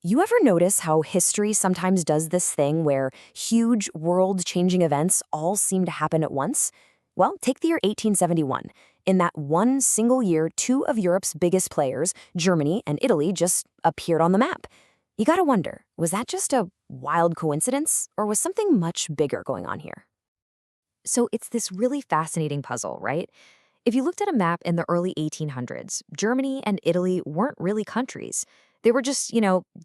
You ever notice how history sometimes does this thing where huge world-changing events all seem to happen at once? Well, take the year 1871. In that one single year, two of Europe's biggest players, Germany and Italy, just appeared on the map. You gotta wonder, was that just a wild coincidence, or was something much bigger going on here? So it's this really fascinating puzzle, right? If you looked at a map in the early 1800s, Germany and Italy weren't really countries. They were just,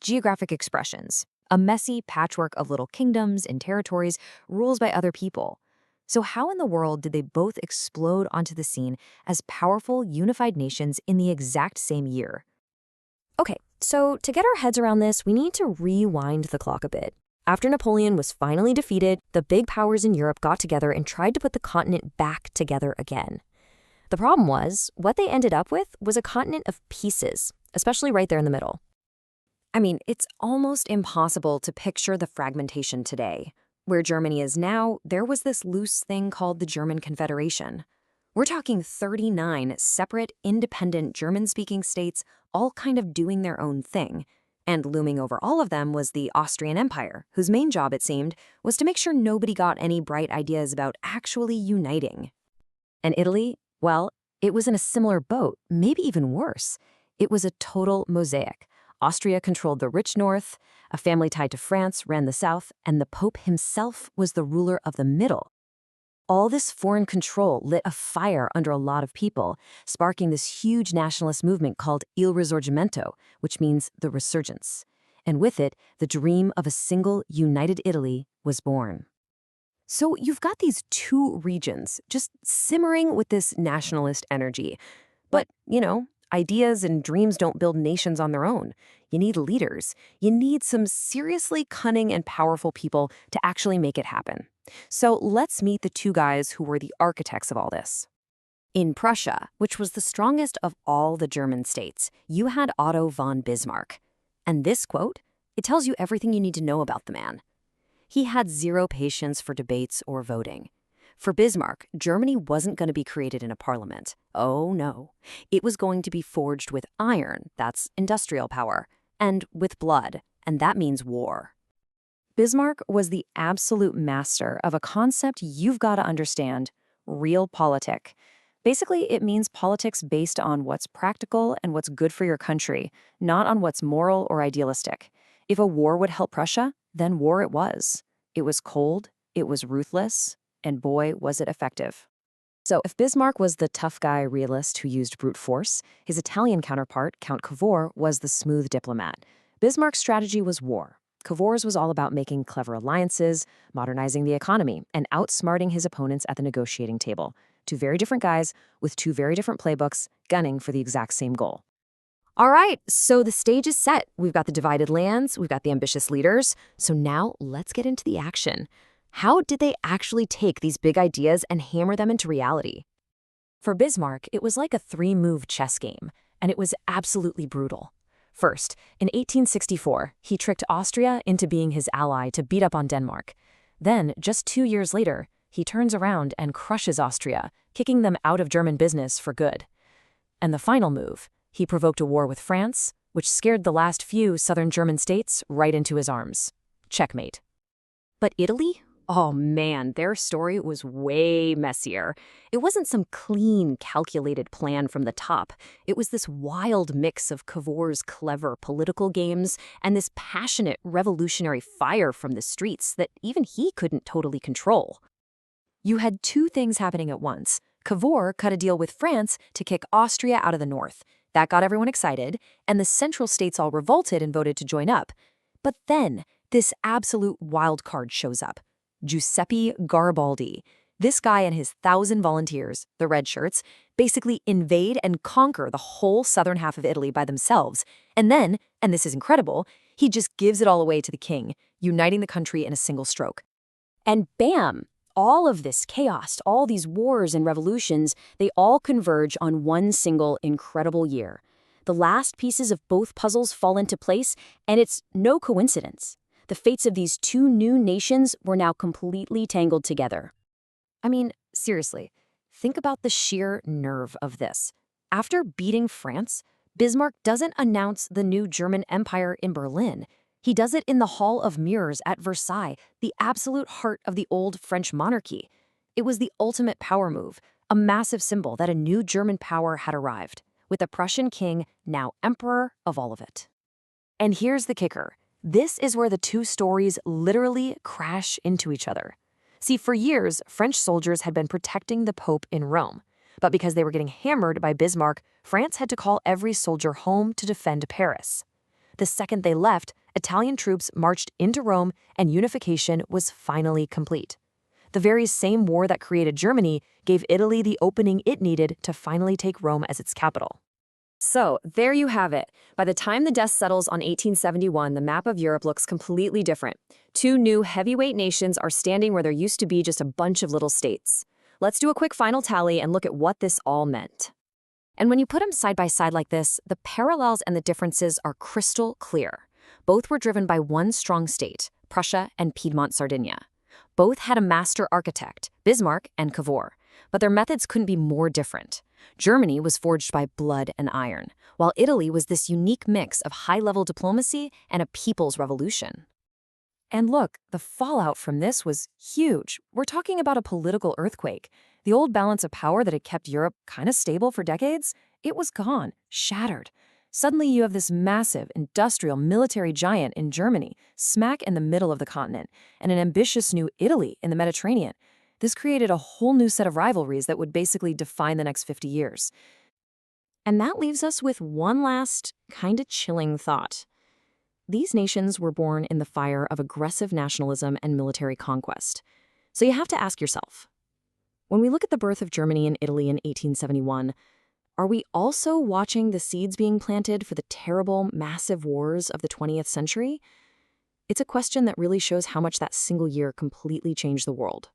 geographic expressions, a messy patchwork of little kingdoms and territories ruled by other people. So how in the world did they both explode onto the scene as powerful, unified nations in the exact same year? Okay, so to get our heads around this, we need to rewind the clock a bit. After Napoleon was finally defeated, the big powers in Europe got together and tried to put the continent back together again. The problem was, what they ended up with was a continent of pieces, especially right there in the middle. I mean, it's almost impossible to picture the fragmentation today. Where Germany is now, there was this loose thing called the German Confederation. We're talking 39 separate, independent German-speaking states, all kind of doing their own thing. And looming over all of them was the Austrian Empire, whose main job, it seemed, was to make sure nobody got any bright ideas about actually uniting. And Italy? Well, it was in a similar boat, maybe even worse. It was a total mosaic. Austria controlled the rich north, a family tied to France ran the south, and the Pope himself was the ruler of the middle. All this foreign control lit a fire under a lot of people, sparking this huge nationalist movement called Il Risorgimento, which means the resurgence. And with it, the dream of a single, united Italy was born. So you've got these two regions just simmering with this nationalist energy. But, ideas and dreams don't build nations on their own. You need leaders. You need some seriously cunning and powerful people to actually make it happen. So let's meet the two guys who were the architects of all this. In Prussia, which was the strongest of all the German states, you had Otto von Bismarck. And this quote, it tells you everything you need to know about the man. He had zero patience for debates or voting. For Bismarck, Germany wasn't going to be created in a parliament. Oh, no. It was going to be forged with iron, that's industrial power, and with blood, and that means war. Bismarck was the absolute master of a concept you've got to understand, realpolitik. Basically, it means politics based on what's practical and what's good for your country, not on what's moral or idealistic. If a war would help Prussia, then war it was. It was cold, it was ruthless, and boy, was it effective. So if Bismarck was the tough guy realist who used brute force, his Italian counterpart, Count Cavour, was the smooth diplomat. Bismarck's strategy was war. Cavour's was all about making clever alliances, modernizing the economy, and outsmarting his opponents at the negotiating table. Two very different guys with two very different playbooks, gunning for the exact same goal. All right, so the stage is set. We've got the divided lands, we've got the ambitious leaders. So now let's get into the action. How did they actually take these big ideas and hammer them into reality? For Bismarck, it was like a three-move chess game, and it was absolutely brutal. First, in 1864, he tricked Austria into being his ally to beat up on Denmark. Then, just 2 years later, he turns around and crushes Austria, kicking them out of German business for good. And the final move, he provoked a war with France, which scared the last few southern German states right into his arms. Checkmate. But Italy? Oh man, their story was way messier. It wasn't some clean, calculated plan from the top. It was this wild mix of Cavour's clever political games and this passionate revolutionary fire from the streets that even he couldn't totally control. You had two things happening at once. Cavour cut a deal with France to kick Austria out of the north. That got everyone excited, and the central states all revolted and voted to join up. But then, this absolute wild card shows up. Giuseppe Garibaldi. This guy and his 1,000 volunteers, the Redshirts, basically invade and conquer the whole southern half of Italy by themselves. And then, and this is incredible, he just gives it all away to the king, uniting the country in a single stroke. And bam! All of this chaos, all these wars and revolutions, they all converge on one single incredible year. The last pieces of both puzzles fall into place, and it's no coincidence. The fates of these two new nations were now completely tangled together. I mean, seriously, think about the sheer nerve of this. After beating France, Bismarck doesn't announce the new German Empire in Berlin. He does it in the Hall of Mirrors at Versailles, the absolute heart of the old French monarchy. It was the ultimate power move, a massive symbol that a new German power had arrived, with the Prussian king now emperor of all of it. And here's the kicker. This is where the two stories literally crash into each other. See, for years, French soldiers had been protecting the Pope in Rome. But because they were getting hammered by Bismarck, France had to call every soldier home to defend Paris. The second they left, Italian troops marched into Rome and unification was finally complete. The very same war that created Germany gave Italy the opening it needed to finally take Rome as its capital. So, there you have it. By the time the dust settles on 1871, the map of Europe looks completely different. Two new heavyweight nations are standing where there used to be just a bunch of little states. Let's do a quick final tally and look at what this all meant. And when you put them side by side like this, the parallels and the differences are crystal clear. Both were driven by one strong state, Prussia and Piedmont Sardinia. Both had a master architect, Bismarck and Cavour, but their methods couldn't be more different. Germany was forged by blood and iron, while Italy was this unique mix of high-level diplomacy and a people's revolution. And look, the fallout from this was huge. We're talking about a political earthquake. The old balance of power that had kept Europe kind of stable for decades, it was gone, shattered. Suddenly you have this massive, industrial, military giant in Germany, smack in the middle of the continent, and an ambitious new Italy in the Mediterranean. This created a whole new set of rivalries that would basically define the next 50 years. And that leaves us with one last, kind of chilling thought. These nations were born in the fire of aggressive nationalism and military conquest. So you have to ask yourself, when we look at the birth of Germany and Italy in 1871, are we also watching the seeds being planted for the terrible, massive wars of the 20th century? It's a question that really shows how much that single year completely changed the world.